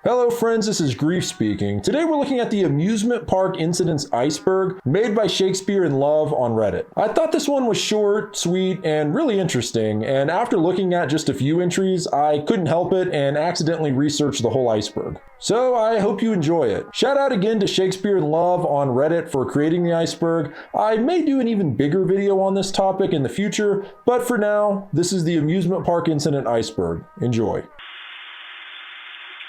Hello friends, this is Grief speaking. Today we're looking at the Amusement Park Incident Iceberg, made by Shakespeareinluv on Reddit. I thought this one was short, sweet, and really interesting, and after looking at just a few entries, I couldn't help it and accidentally researched the whole iceberg. So I hope you enjoy it. Shout out again to Shakespeareinluv on Reddit for creating the iceberg. I may do an even bigger video on this topic in the future, but for now, this is the Amusement Park Incident Iceberg. Enjoy.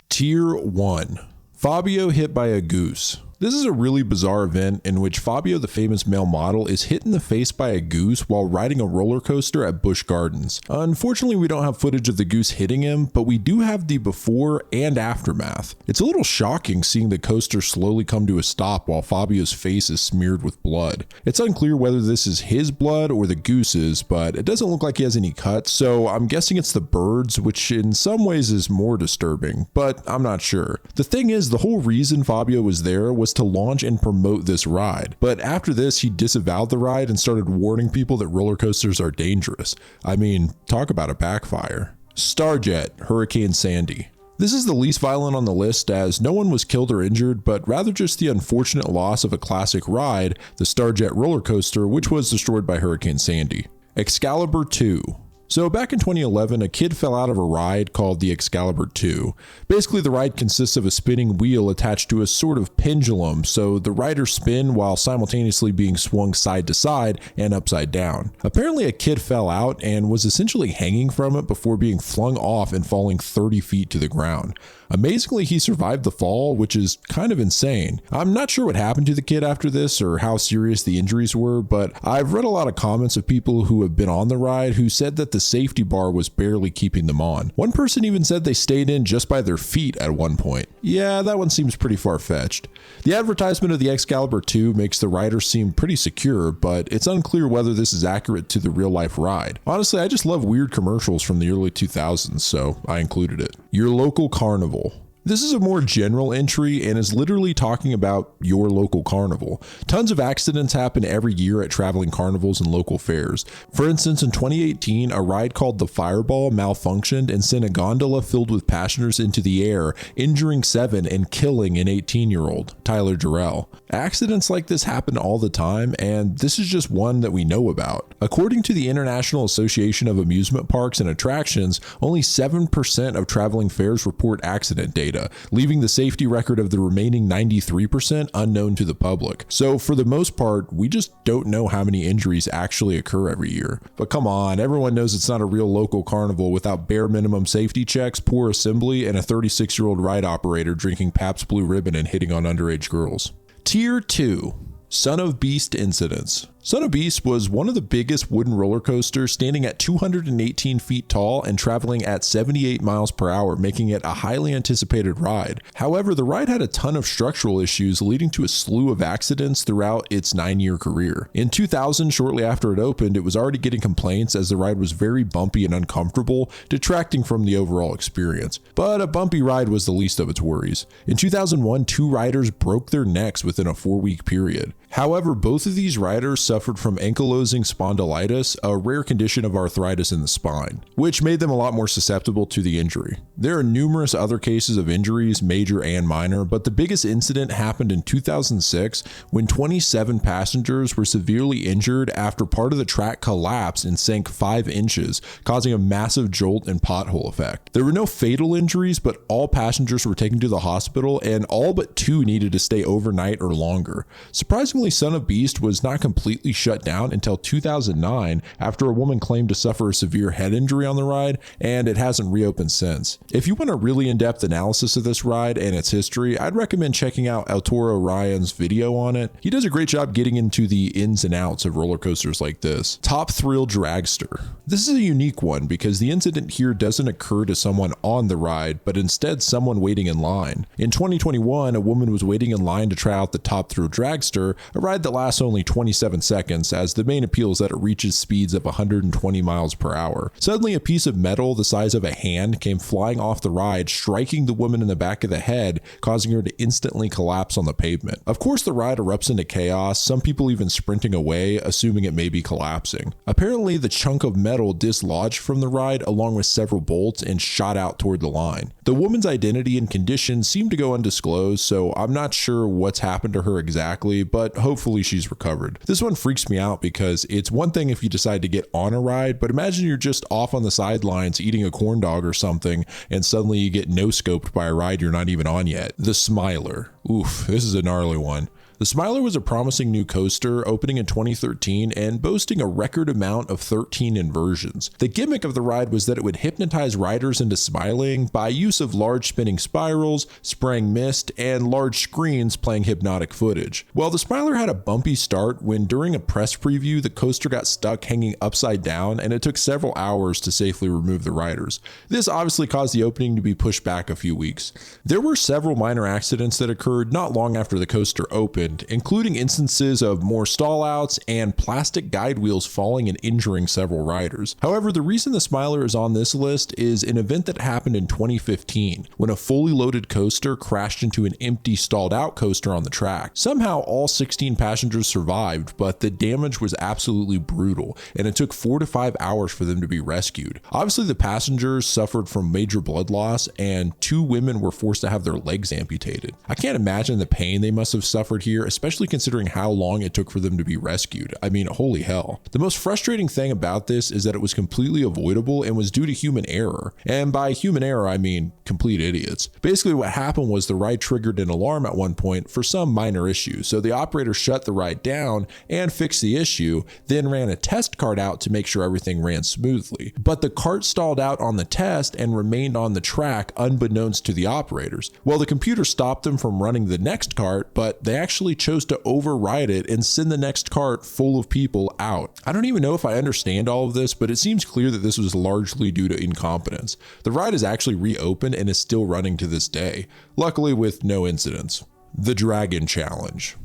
Tier 1. Fabio hit by a goose. This is a really bizarre event in which Fabio, the famous male model, is hit in the face by a goose while riding a roller coaster at Busch Gardens. Unfortunately, we don't have footage of the goose hitting him, but we do have the before and aftermath. It's a little shocking seeing the coaster slowly come to a stop while Fabio's face is smeared with blood. It's unclear whether this is his blood or the goose's, but it doesn't look like he has any cuts, so I'm guessing it's the bird's, which in some ways is more disturbing, but I'm not sure. The thing is, the whole reason Fabio was there was to launch and promote this ride. But after this, he disavowed the ride and started warning people that roller coasters are dangerous. I mean, talk about a backfire. Starjet, Hurricane Sandy. This is the least violent on the list as no one was killed or injured, but rather just the unfortunate loss of a classic ride, the Starjet roller coaster, which was destroyed by Hurricane Sandy. Excalibur 2. So back in 2011, a kid fell out of a ride called the Excalibur 2. Basically, the ride consists of a spinning wheel attached to a sort of pendulum, so the riders spin while simultaneously being swung side to side and upside down. Apparently, a kid fell out and was essentially hanging from it before being flung off and falling 30 feet to the ground. Amazingly, he survived the fall, which is kind of insane. I'm not sure what happened to the kid after this or how serious the injuries were, but I've read a lot of comments of people who have been on the ride who said that the safety bar was barely keeping them on. One person even said they stayed in just by their feet at one point. Yeah, that one seems pretty far-fetched. The advertisement of the Excalibur 2 makes the rider seem pretty secure, but it's unclear whether this is accurate to the real-life ride. Honestly, I just love weird commercials from the early 2000s, so I included it. Your local carnival. This is a more general entry and is literally talking about your local carnival. Tons of accidents happen every year at traveling carnivals and local fairs. For instance, in 2018, a ride called the Fireball malfunctioned and sent a gondola filled with passengers into the air, injuring 7 and killing an 18-year-old, Tyler Jarrell. Accidents like this happen all the time, and this is just one that we know about. According to the International Association of Amusement Parks and Attractions, only 7% of traveling fairs report accident data, leaving the safety record of the remaining 93% unknown to the public. So for the most part, we just don't know how many injuries actually occur every year. But come on, everyone knows it's not a real local carnival without bare minimum safety checks, poor assembly, and a 36-year-old ride operator drinking Pabst Blue Ribbon and hitting on underage girls. Tier 2. Son of Beast incidents. Son of Beast was one of the biggest wooden roller coasters, standing at 218 feet tall and traveling at 78 miles per hour, making it a highly anticipated ride. However, the ride had a ton of structural issues, leading to a slew of accidents throughout its 9-year career. In 2000, shortly after it opened, it was already getting complaints as the ride was very bumpy and uncomfortable, detracting from the overall experience. But a bumpy ride was the least of its worries. In 2001, 2 riders broke their necks within a 4-week period. However, both of these riders suffered from ankylosing spondylitis, a rare condition of arthritis in the spine, which made them a lot more susceptible to the injury. There are numerous other cases of injuries, major and minor, but the biggest incident happened in 2006 when 27 passengers were severely injured after part of the track collapsed and sank 5 inches, causing a massive jolt and pothole effect. There were no fatal injuries, but all passengers were taken to the hospital and all but 2 needed to stay overnight or longer. Surprisingly, Son of Beast was not completely shut down until 2009 after a woman claimed to suffer a severe head injury on the ride, and it hasn't reopened since. If you want a really in-depth analysis of this ride and its history, I'd recommend checking out El Toro Ryan's video on it. He does a great job getting into the ins and outs of roller coasters like this. Top Thrill Dragster. This is a unique one because the incident here doesn't occur to someone on the ride, but instead someone waiting in line. In 2021, a woman was waiting in line to try out the Top Thrill Dragster, a ride that lasts only 27 seconds, as the main appeal is that it reaches speeds of 120 miles per hour. Suddenly, a piece of metal the size of a hand came flying off the ride, striking the woman in the back of the head, causing her to instantly collapse on the pavement. Of course, the ride erupts into chaos, some people even sprinting away, assuming it may be collapsing. Apparently, the chunk of metal dislodged from the ride along with several bolts and shot out toward the line. The woman's identity and condition seem to go undisclosed, so I'm not sure what's happened to her exactly, but hopefully she's recovered. This one freaks me out because it's one thing if you decide to get on a ride, but imagine you're just off on the sidelines eating a corn dog or something, and suddenly you get no-scoped by a ride you're not even on yet. The Smiler. Oof, this is a gnarly one. The Smiler was a promising new coaster opening in 2013 and boasting a record amount of 13 inversions. The gimmick of the ride was that it would hypnotize riders into smiling by use of large spinning spirals, spraying mist, and large screens playing hypnotic footage. Well, the Smiler had a bumpy start when during a press preview the coaster got stuck hanging upside down and it took several hours to safely remove the riders. This obviously caused the opening to be pushed back a few weeks. There were several minor accidents that occurred not long after the coaster opened, including instances of more stallouts and plastic guide wheels falling and injuring several riders. However, the reason the Smiler is on this list is an event that happened in 2015 when a fully loaded coaster crashed into an empty stalled out coaster on the track. Somehow all 16 passengers survived, but the damage was absolutely brutal and it took 4 to 5 hours for them to be rescued. Obviously, the passengers suffered from major blood loss and 2 women were forced to have their legs amputated. I can't imagine the pain they must have suffered here, especially considering how long it took for them to be rescued. I mean, holy hell. The most frustrating thing about this is that it was completely avoidable and was due to human error. And by human error, I mean complete idiots. Basically, what happened was the ride triggered an alarm at one point for some minor issue. So the operator shut the ride down and fixed the issue, then ran a test cart out to make sure everything ran smoothly. But the cart stalled out on the test and remained on the track unbeknownst to the operators. Well, the computer stopped them from running the next cart, but they actually chose to override it and send the next cart full of people out. I don't even know if I understand all of this, but it seems clear that this was largely due to incompetence. The ride is actually reopened and is still running to this day, luckily with no incidents. The Dragon Challenge.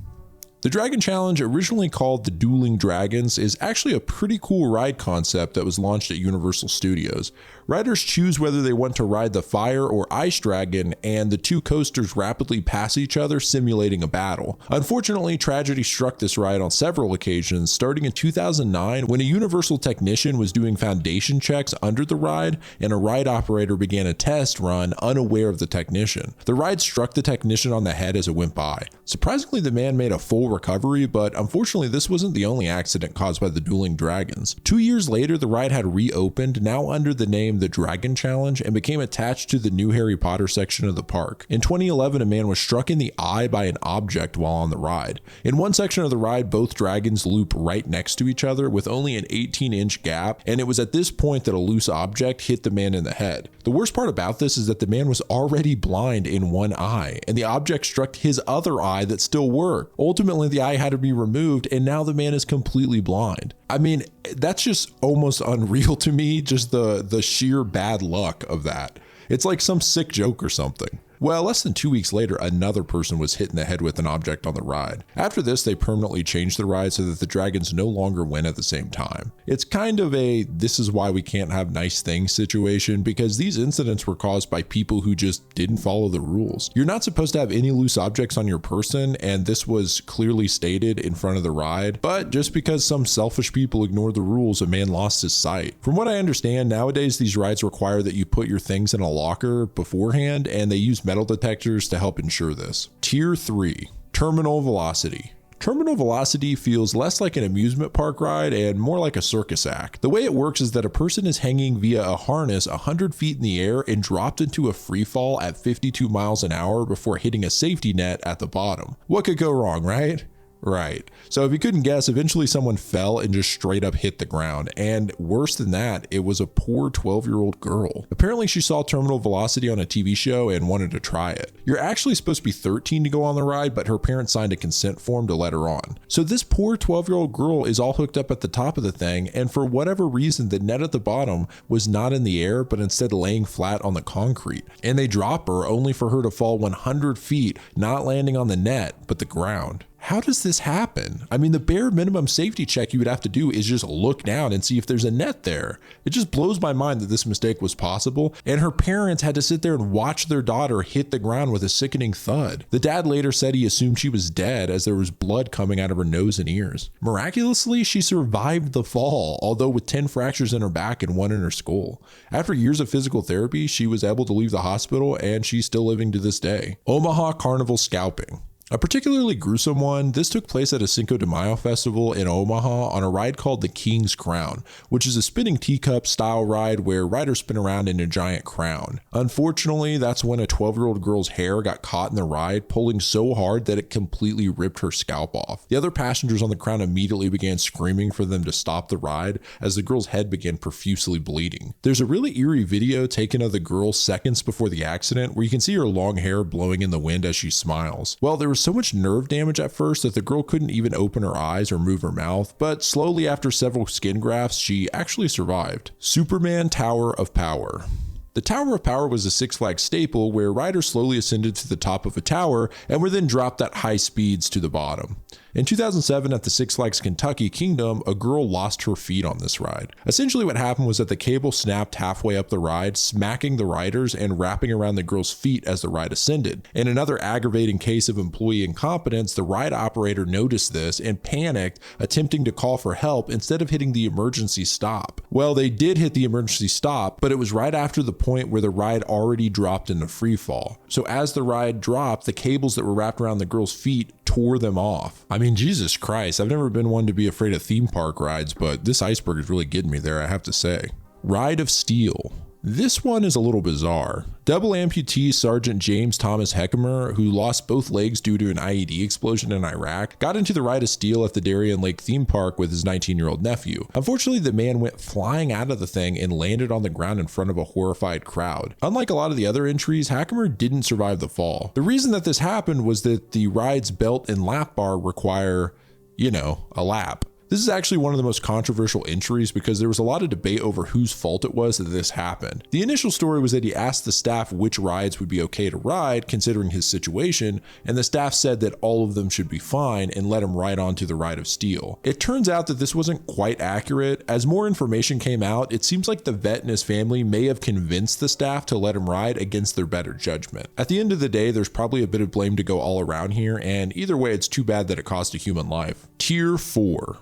The Dragon Challenge, originally called the Dueling Dragons, is actually a pretty cool ride concept that was launched at Universal Studios. Riders choose whether they want to ride the fire or ice dragon, and the 2 coasters rapidly pass each other, simulating a battle. Unfortunately, tragedy struck this ride on several occasions, starting in 2009 when a Universal technician was doing foundation checks under the ride, and a ride operator began a test run unaware of the technician. The ride struck the technician on the head as it went by. Surprisingly, the man made a full recovery, but unfortunately this wasn't the only accident caused by the Dueling Dragons. 2 years later, the ride had reopened, now under the name the Dragon Challenge, and became attached to the new Harry Potter section of the park. In 2011, a man was struck in the eye by an object while on the ride. In one section of the ride, both dragons loop right next to each other with only an 18-inch gap, and it was at this point that a loose object hit the man in the head. The worst part about this is that the man was already blind in one eye, and the object struck his other eye that still worked. Ultimately, the eye had to be removed, and now the man is completely blind. I mean, that's just almost unreal to me, just the sheer bad luck of that. It's like some sick joke or something. Well, less than 2 weeks later, another person was hit in the head with an object on the ride. After this, they permanently changed the ride so that the dragons no longer went at the same time. It's kind of a this is why we can't have nice things situation, because these incidents were caused by people who just didn't follow the rules. You're not supposed to have any loose objects on your person, and this was clearly stated in front of the ride, but just because some selfish people ignored the rules, a man lost his sight. From what I understand, nowadays these rides require that you put your things in a locker beforehand, and they use metal detectors to help ensure this. Tier 3, Terminal Velocity. Terminal Velocity feels less like an amusement park ride and more like a circus act. The way it works is that a person is hanging via a harness 100 feet in the air and dropped into a free fall at 52 miles an hour before hitting a safety net at the bottom. What could go wrong, right? Right. So if you couldn't guess, eventually someone fell and just straight up hit the ground. And worse than that, it was a poor 12-year-old girl. Apparently she saw Terminal Velocity on a TV show and wanted to try it. You're actually supposed to be 13 to go on the ride, but her parents signed a consent form to let her on. So this poor 12-year-old girl is all hooked up at the top of the thing, and for whatever reason, the net at the bottom was not in the air, but instead laying flat on the concrete. And they drop her only for her to fall 100 feet, not landing on the net, but the ground. how does this happen? I mean, the bare minimum safety check you would have to do is just look down and see if there's a net there. It just blows my mind that this mistake was possible, and her parents had to sit there and watch their daughter hit the ground with a sickening thud. The dad later said he assumed she was dead as there was blood coming out of her nose and ears. Miraculously, she survived the fall, although with 10 fractures in her back and 1 in her skull. After years of physical therapy, she was able to leave the hospital, and she's still living to this day. Omaha Carnival Scalping. A particularly gruesome one, this took place at a Cinco de Mayo festival in Omaha on a ride called the King's Crown, which is a spinning teacup style ride where riders spin around in a giant crown. Unfortunately, that's when a 12-year-old girl's hair got caught in the ride, pulling so hard that it completely ripped her scalp off. The other passengers on the crown immediately began screaming for them to stop the ride as the girl's head began profusely bleeding. There's a really eerie video taken of the girl seconds before the accident where you can see her long hair blowing in the wind as she smiles. Well, there was so much nerve damage at first that the girl couldn't even open her eyes or move her mouth, but slowly after several skin grafts, she actually survived. Superman Tower of Power. The Tower of Power was a Six Flags staple where riders slowly ascended to the top of a tower and were then dropped at high speeds to the bottom. In 2007 at the Six Flags Kentucky Kingdom, a girl lost her feet on this ride. Essentially what happened was that the cable snapped halfway up the ride, smacking the riders and wrapping around the girl's feet as the ride ascended. In another aggravating case of employee incompetence, the ride operator noticed this and panicked, attempting to call for help instead of hitting the emergency stop. Well, they did hit the emergency stop, but it was right after the point where the ride already dropped into free fall. So as the ride dropped, the cables that were wrapped around the girl's feet tore them off. I mean, Jesus Christ, I've never been one to be afraid of theme park rides, but this iceberg is really getting me there, I have to say. Ride of Steel. This one is a little bizarre. Double amputee Sergeant James Thomas Heckemer, who lost both legs due to an IED explosion in Iraq, got into the Ride of Steel at the Darien Lake theme park with his 19-year-old nephew. Unfortunately, the man went flying out of the thing and landed on the ground in front of a horrified crowd. Unlike a lot of the other entries, Heckemer didn't survive the fall. The reason that this happened was that the ride's belt and lap bar require, a lap. This is actually one of the most controversial entries because there was a lot of debate over whose fault it was that this happened. The initial story was that he asked the staff which rides would be okay to ride considering his situation, and the staff said that all of them should be fine and let him ride onto the Ride of Steel. It turns out that this wasn't quite accurate. As more information came out, it seems like the vet and his family may have convinced the staff to let him ride against their better judgment. At the end of the day, there's probably a bit of blame to go all around here, and either way, it's too bad that it cost a human life. Tier 4.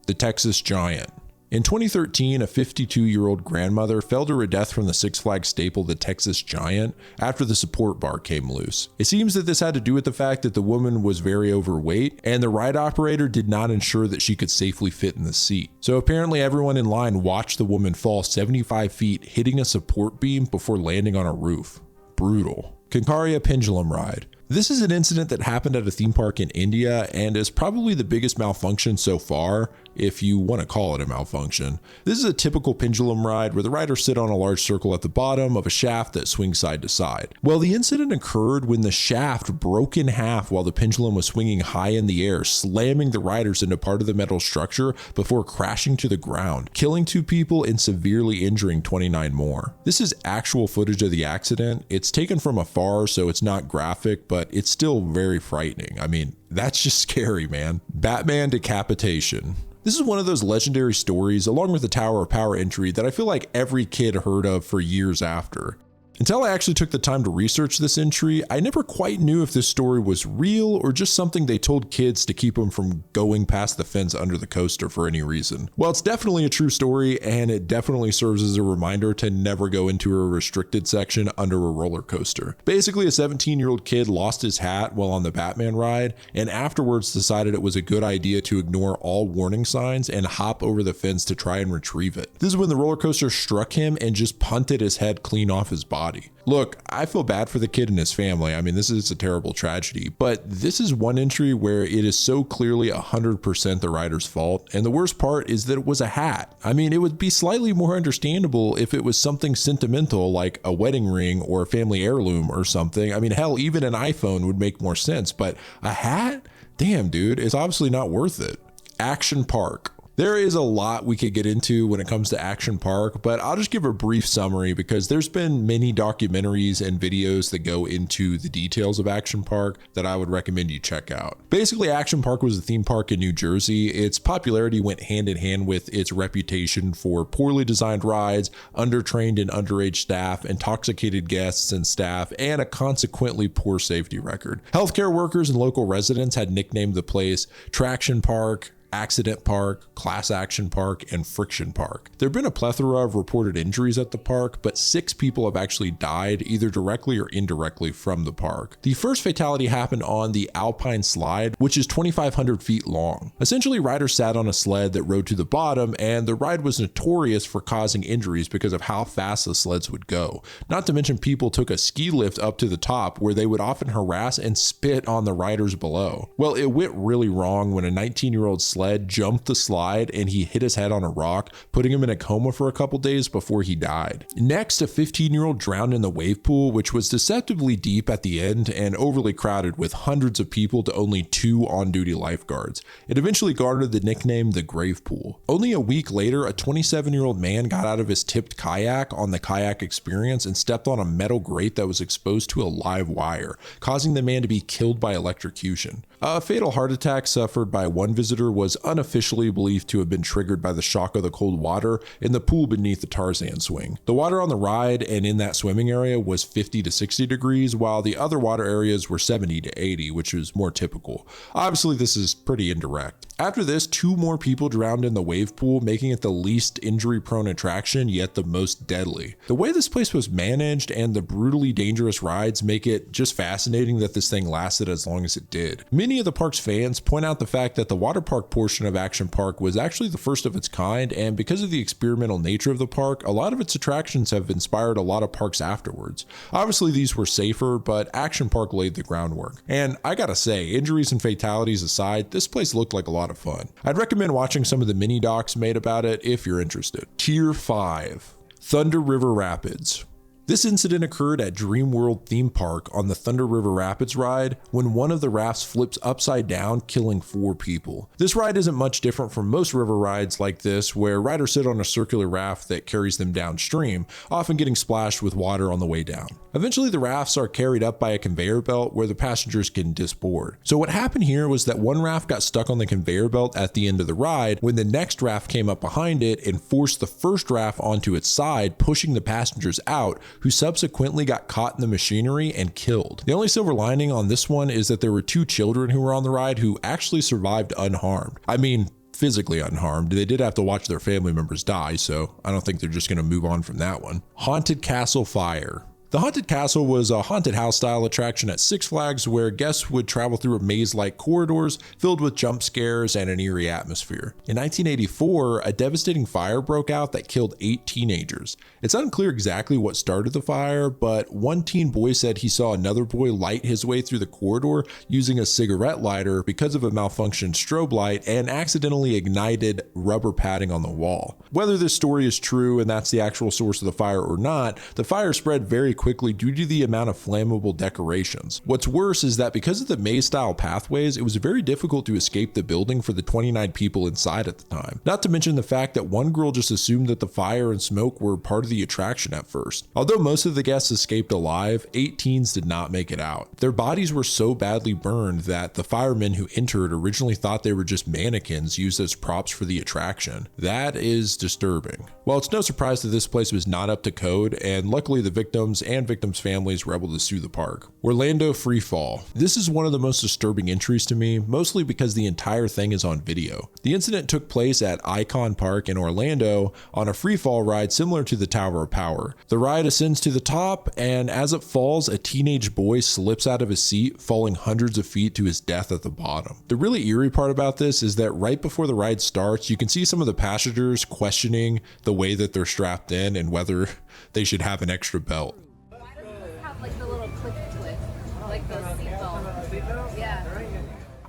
The Texas Giant. In 2013, a 52-year-old grandmother fell to her death from the Six Flags staple the Texas Giant after the support bar came loose. It seems that this had to do with the fact that the woman was very overweight and the ride operator did not ensure that she could safely fit in the seat. So apparently everyone in line watched the woman fall 75 feet, hitting a support beam before landing on a roof. Brutal. KANKARIA Pendulum Ride. This is an incident that happened at a theme park in India and is probably the biggest malfunction so far, if you want to call it a malfunction. This is a typical pendulum ride where the riders sit on a large circle at the bottom of a shaft that swings side to side. Well, the incident occurred when the shaft broke in half while the pendulum was swinging high in the air, slamming the riders into part of the metal structure before crashing to the ground, killing 2 people and severely injuring 29 more. This is actual footage of the accident. It's taken from afar, so it's not graphic, but it's still very frightening. I mean, that's just scary, man. Batman Decapitation. This is one of those legendary stories, along with the Tower of Power entry, that I feel like every kid heard of for years after. Until I actually took the time to research this entry, I never quite knew if this story was real or just something they told kids to keep them from going past the fence under the coaster for any reason. Well, it's definitely a true story, and it definitely serves as a reminder to never go into a restricted section under a roller coaster. Basically, a 17-year-old kid lost his hat while on the Batman ride, and afterwards decided it was a good idea to ignore all warning signs and hop over the fence to try and retrieve it. This is when the roller coaster struck him and just punted his head clean off his body. Look, I feel bad for the kid and his family. I mean, this is a terrible tragedy, but this is one entry where it is so clearly 100% the rider's fault. And the worst part is that it was a hat. I mean, it would be slightly more understandable if it was something sentimental like a wedding ring or a family heirloom or something. I mean, hell, even an iPhone would make more sense, but a hat? Damn, dude, it's obviously not worth it. Action Park. There is a lot we could get into when it comes to Action Park, but I'll just give a brief summary because there's been many documentaries and videos that go into the details of Action Park that I would recommend you check out. Basically, Action Park was a theme park in New Jersey. Its popularity went hand in hand with its reputation for poorly designed rides, undertrained and underage staff, intoxicated guests and staff, and a consequently poor safety record. Healthcare workers and local residents had nicknamed the place Traction Park, Accident Park, Class Action Park, and Friction Park. There have been a plethora of reported injuries at the park, but 6 people have actually died either directly or indirectly from the park. The first fatality happened on the Alpine Slide, which is 2,500 feet long. Essentially, riders sat on a sled that rode to the bottom, and the ride was notorious for causing injuries because of how fast the sleds would go. Not to mention, people took a ski lift up to the top where they would often harass and spit on the riders below. Well, it went really wrong when a 19-year-old sled jumped the slide and he hit his head on a rock, putting him in a coma for a couple days before he died. Next, a 15-year-old drowned in the wave pool, which was deceptively deep at the end and overly crowded with hundreds of people to only 2 on-duty lifeguards. It eventually garnered the nickname the Grave Pool. Only a week later, a 27-year-old man got out of his tipped kayak on the Kayak Experience and stepped on a metal grate that was exposed to a live wire, causing the man to be killed by electrocution. A fatal heart attack suffered by one visitor was unofficially believed to have been triggered by the shock of the cold water in the pool beneath the Tarzan swing. The water on the ride and in that swimming area was 50 to 60 degrees, while the other water areas were 70 to 80, which was more typical. Obviously, this is pretty indirect. After this, 2 more people drowned in the wave pool, making it the least injury-prone attraction, yet the most deadly. The way this place was managed and the brutally dangerous rides make it just fascinating that this thing lasted as long as it did. Many of the park's fans point out the fact that the water park portion of Action Park was actually the first of its kind, and because of the experimental nature of the park, a lot of its attractions have inspired a lot of parks afterwards. Obviously, these were safer, but Action Park laid the groundwork. And I gotta say, injuries and fatalities aside, this place looked like a lot of fun. I'd recommend watching some of the mini docs made about it if you're interested. Tier 5, Thunder River Rapids. This incident occurred at Dream World Theme Park on the Thunder River Rapids ride when one of the rafts flips upside down, killing 4 people. This ride isn't much different from most river rides like this, where riders sit on a circular raft that carries them downstream, often getting splashed with water on the way down. Eventually, the rafts are carried up by a conveyor belt where the passengers can disboard. So what happened here was that one raft got stuck on the conveyor belt at the end of the ride when the next raft came up behind it and forced the first raft onto its side, pushing the passengers out, who subsequently got caught in the machinery and killed. The only silver lining on this one is that there were 2 children who were on the ride who actually survived unharmed. I mean, physically unharmed. They did have to watch their family members die, so I don't think they're just going to move on from that one. Haunted Castle Fire. The Haunted Castle was a haunted house style attraction at Six Flags where guests would travel through maze-like corridors filled with jump scares and an eerie atmosphere. In 1984, a devastating fire broke out that killed 8 teenagers. It's unclear exactly what started the fire, but one teen boy said he saw another boy light his way through the corridor using a cigarette lighter because of a malfunctioned strobe light and accidentally ignited rubber padding on the wall. Whether this story is true and that's the actual source of the fire or not, the fire spread very quickly due to the amount of flammable decorations. What's worse is that because of the maze-style pathways, it was very difficult to escape the building for the 29 people inside at the time. Not to mention the fact that one girl just assumed that the fire and smoke were part of the attraction at first. Although most of the guests escaped alive, 8 teens did not make it out. Their bodies were so badly burned that the firemen who entered originally thought they were just mannequins used as props for the attraction. That is disturbing. Well, it's no surprise that this place was not up to code, and luckily the victims and victims' families were able to sue the park. Orlando Freefall. This is one of the most disturbing entries to me, mostly because the entire thing is on video. The incident took place at Icon Park in Orlando on a freefall ride similar to the Tower of Power. The ride ascends to the top, and as it falls, a teenage boy slips out of his seat, falling hundreds of feet to his death at the bottom. The really eerie part about this is that right before the ride starts, you can see some of the passengers questioning the way that they're strapped in and whether they should have an extra belt. Why doesn't this have like the little click twist, like the seatbelt? Yeah.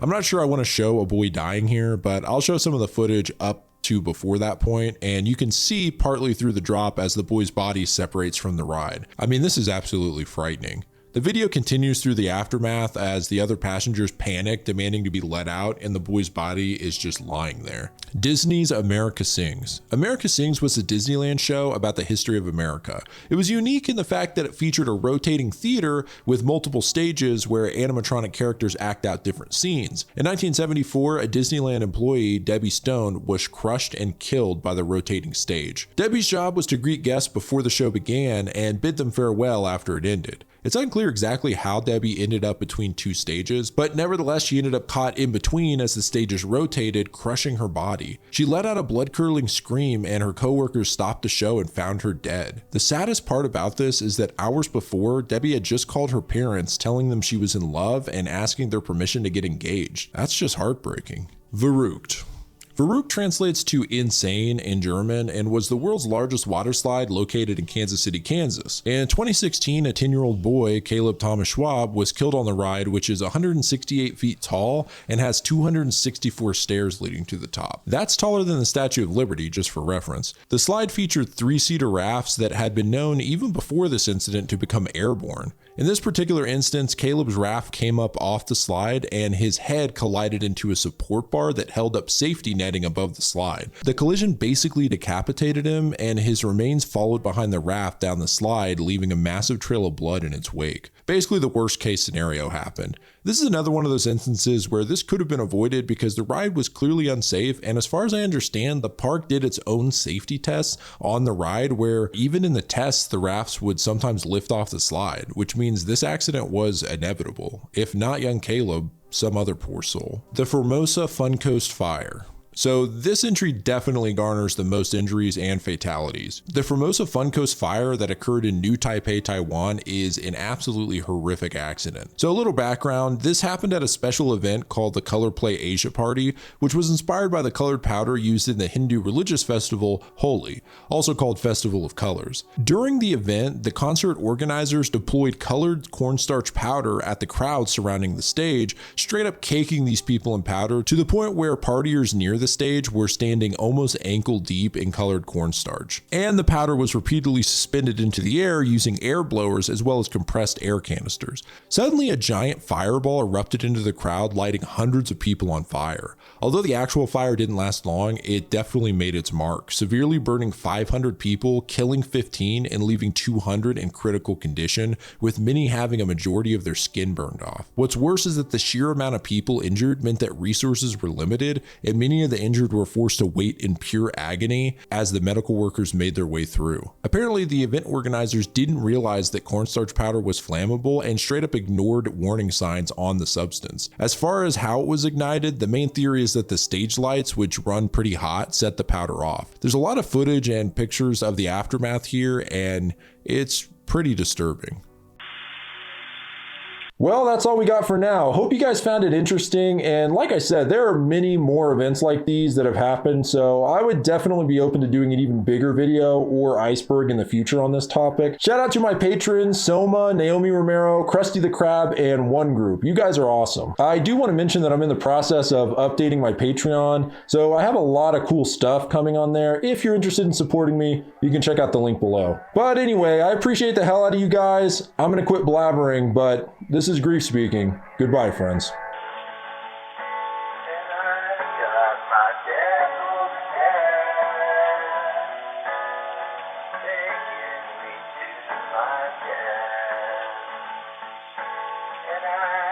I'm not sure I want to show a boy dying here, but I'll show some of the footage up to before that point, and you can see partly through the drop as the boy's body separates from the ride. I mean, this is absolutely frightening. The video continues through the aftermath as the other passengers panic, demanding to be let out, and the boy's body is just lying there. Disney's America Sings. America Sings was a Disneyland show about the history of America. It was unique in the fact that it featured a rotating theater with multiple stages where animatronic characters act out different scenes. In 1974, a Disneyland employee, Debbie Stone, was crushed and killed by the rotating stage. Debbie's job was to greet guests before the show began and bid them farewell after it ended. It's unclear exactly how Debbie ended up between two stages, but nevertheless she ended up caught in between as the stages rotated, crushing her body. She let out a blood-curdling scream and her coworkers stopped the show and found her dead. The saddest part about this is that hours before, Debbie had just called her parents telling them she was in love and asking their permission to get engaged. That's just heartbreaking. Verrückt. Verrückt translates to insane in German and was the world's largest water slide located in Kansas City, Kansas. In 2016, a 10-year-old boy, Caleb Thomas Schwab, was killed on the ride, which is 168 feet tall and has 264 stairs leading to the top. That's taller than the Statue of Liberty, just for reference. The slide featured 3-seater rafts that had been known even before this incident to become airborne. In this particular instance, Caleb's raft came up off the slide and his head collided into a support bar that held up safety netting above the slide. The collision basically decapitated him and his remains followed behind the raft down the slide, leaving a massive trail of blood in its wake. Basically, the worst case scenario happened. This is another one of those instances where this could have been avoided because the ride was clearly unsafe, and as far as I understand, the park did its own safety tests on the ride where even in the tests, the rafts would sometimes lift off the slide, which means this accident was inevitable. If not young Caleb, some other poor soul. The Formosa Fun Coast Fire. So this entry definitely garners the most injuries and fatalities. The Formosa Fun Coast fire that occurred in New Taipei, Taiwan is an absolutely horrific accident. So a little background, this happened at a special event called the Color Play Asia Party, which was inspired by the colored powder used in the Hindu religious festival Holi, also called Festival of Colors. During the event, the concert organizers deployed colored cornstarch powder at the crowd surrounding the stage, straight up caking these people in powder to the point where partiers near the stage were standing almost ankle deep in colored cornstarch. And the powder was repeatedly suspended into the air using air blowers as well as compressed air canisters. Suddenly, a giant fireball erupted into the crowd, lighting hundreds of people on fire. Although the actual fire didn't last long, it definitely made its mark, severely burning 500 people, killing 15, and leaving 200 in critical condition, with many having a majority of their skin burned off. What's worse is that the sheer amount of people injured meant that resources were limited, and many of the injured were forced to wait in pure agony as the medical workers made their way through. Apparently, the event organizers didn't realize that cornstarch powder was flammable and straight up ignored warning signs on the substance. As far as how it was ignited, the main theory is that the stage lights, which run pretty hot, set the powder off. There's a lot of footage and pictures of the aftermath here, and it's pretty disturbing. Well, that's all we got for now. Hope you guys found it interesting. And like I said, there are many more events like these that have happened. So I would definitely be open to doing an even bigger video or iceberg in the future on this topic. Shout out to my patrons, Soma, Naomi Romero, Krusty the Crab, and One Group. You guys are awesome. I do want to mention that I'm in the process of updating my Patreon. So I have a lot of cool stuff coming on there. If you're interested in supporting me, you can check out the link below. But anyway, I appreciate the hell out of you guys. I'm going to quit blabbering, but this is Grief speaking. Goodbye, friends. And I